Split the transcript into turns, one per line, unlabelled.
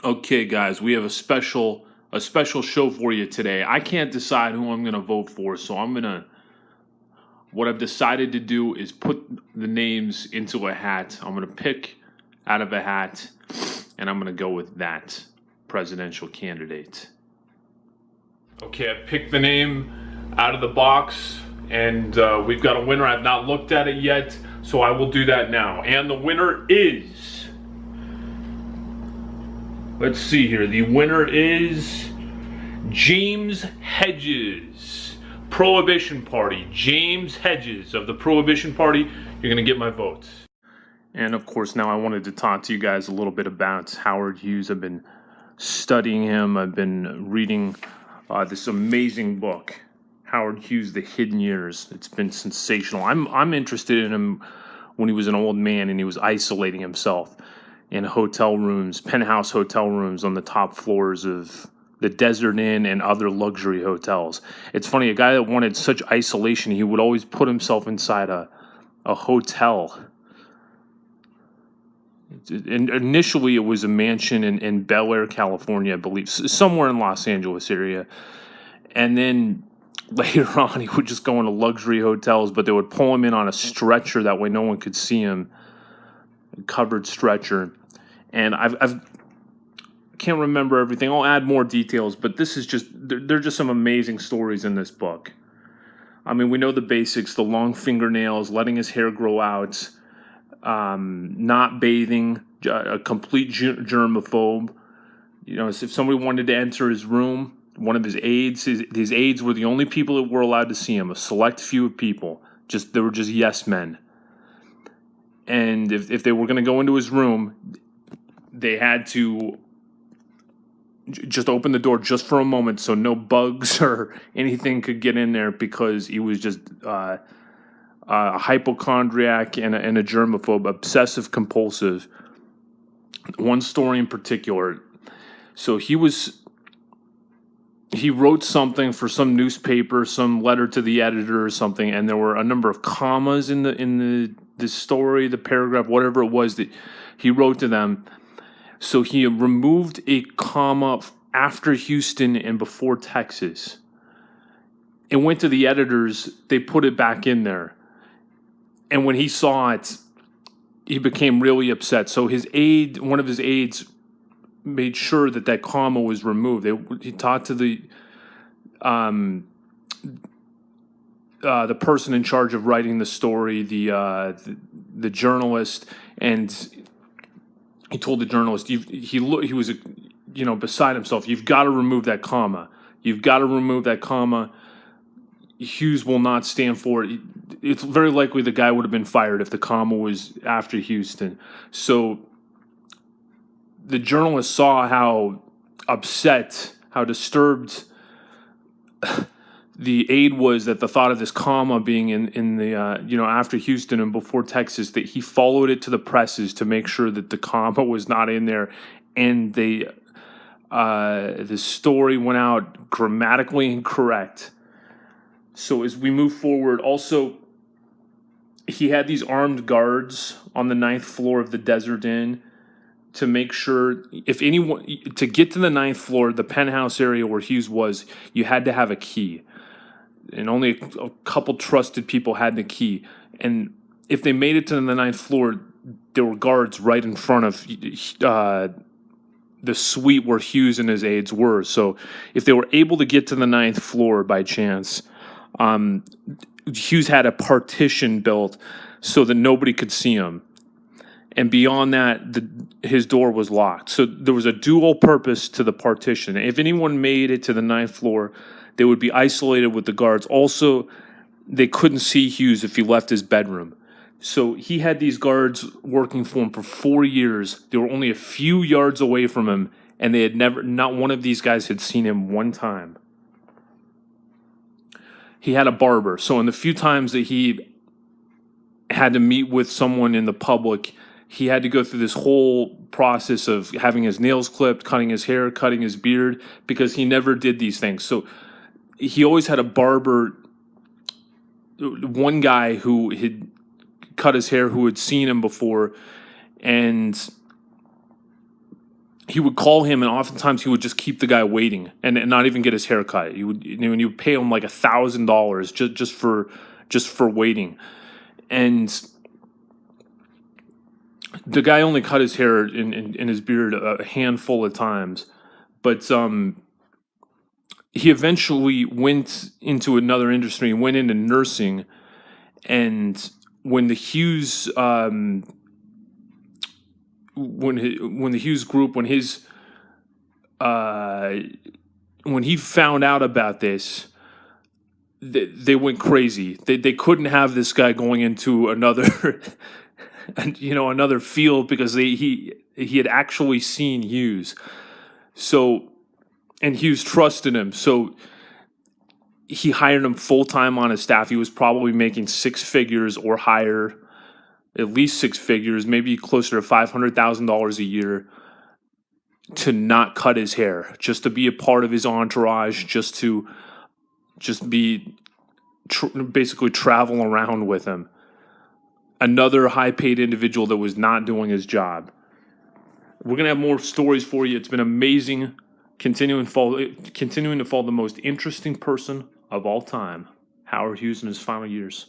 Okay, guys, we have a special show for you today. I can't decide who I'm going to vote for, so what I've decided to do is put the names into a hat. I'm going to pick out of a hat and I'm going to go with that presidential candidate. Okay, I picked the name out of the box and we've got a winner. I've not looked at it yet, so I will do that now. And the winner is, let's see here. The winner is James Hedges, Prohibition Party. James Hedges of the Prohibition Party. You're going to get my vote. And of course, now I wanted to talk to you guys a little bit about Howard Hughes. I've been studying him. I've been reading this amazing book, Howard Hughes: The Hidden Years. It's been sensational. I'm interested in him when he was an old man and he was isolating himself in hotel rooms, penthouse hotel rooms on the top floors of the Desert Inn and other luxury hotels. It's funny, a guy that wanted such isolation, he would always put himself inside a hotel. And initially, it was a mansion in Bel Air, California, I believe, somewhere in Los Angeles area. And then later on, he would just go into luxury hotels, but they would pull him in on a stretcher. That way no one could see him. A covered stretcher. And I can't remember everything. I'll add more details, but this is just, there are just some amazing stories in this book. I mean, we know the basics, the long fingernails, letting his hair grow out, not bathing, a complete germaphobe. You know, if somebody wanted to enter his room, one of his aides, his aides were the only people that were allowed to see him, a select few of people. They were just yes men. And if they were going to go into his room, they had to just open the door just for a moment so no bugs or anything could get in there, because he was just a hypochondriac and a germaphobe, obsessive compulsive. One story in particular. So he wrote something for some newspaper, some letter to the editor or something, and there were a number of commas in the story, the paragraph, whatever it was that he wrote to them. So he removed a comma after Houston and before Texas. It went to the editors. They put it back in there. And when he saw it, he became really upset. So one of his aides, made sure that comma was removed. He talked to the person in charge of writing the story, the journalist, and he told the journalist, he was beside himself. You've got to remove that comma. You've got to remove that comma. Hughes will not stand for it. It's very likely the guy would have been fired if the comma was after Houston. So the journalist saw how upset, how disturbed the aide was at the thought of this comma being in the after Houston and before Texas, that he followed it to the presses to make sure that the comma was not in there, and the story went out grammatically incorrect. So as we move forward, also he had these armed guards on the 9th floor of the Desert Inn to make sure if anyone, to get to the 9th floor, the penthouse area where Hughes was, you had to have a key. And only a couple trusted people had the key. And if they made it to the 9th floor, there were guards right in front of the suite where Hughes and his aides were. So if they were able to get to the 9th floor by chance, Hughes had a partition built so that nobody could see him. And beyond that, his door was locked. So there was a dual purpose to the partition. If anyone made it to the 9th floor, they would be isolated with the guards. Also, they couldn't see Hughes if he left his bedroom. So he had these guards working for him for 4 years. They were only a few yards away from him, and not one of these guys had seen him one time. He had a barber. So in the few times that he had to meet with someone in the public, he had to go through this whole process of having his nails clipped, cutting his hair, cutting his beard, because he never did these things. So he always had a barber, one guy who had cut his hair, who had seen him before, and he would call him, and oftentimes he would just keep the guy waiting and not even get his hair cut. And you would pay him like $1,000 just for waiting. And the guy only cut his hair in his beard a handful of times, but he eventually went into another industry and went into nursing. And when the Hughes when the Hughes group when he found out about this, they went crazy. They couldn't have this guy going into another another field, because he had actually seen Hughes. So, and Hughes trusted him. So he hired him full-time on his staff. He was probably making six figures or higher, at least six figures, maybe closer to $500,000 a year, to not cut his hair, just to be a part of his entourage, just basically travel around with him. Another high-paid individual that was not doing his job. We're gonna have more stories for you. It's been amazing, continuing to follow the most interesting person of all time, Howard Hughes in his final years.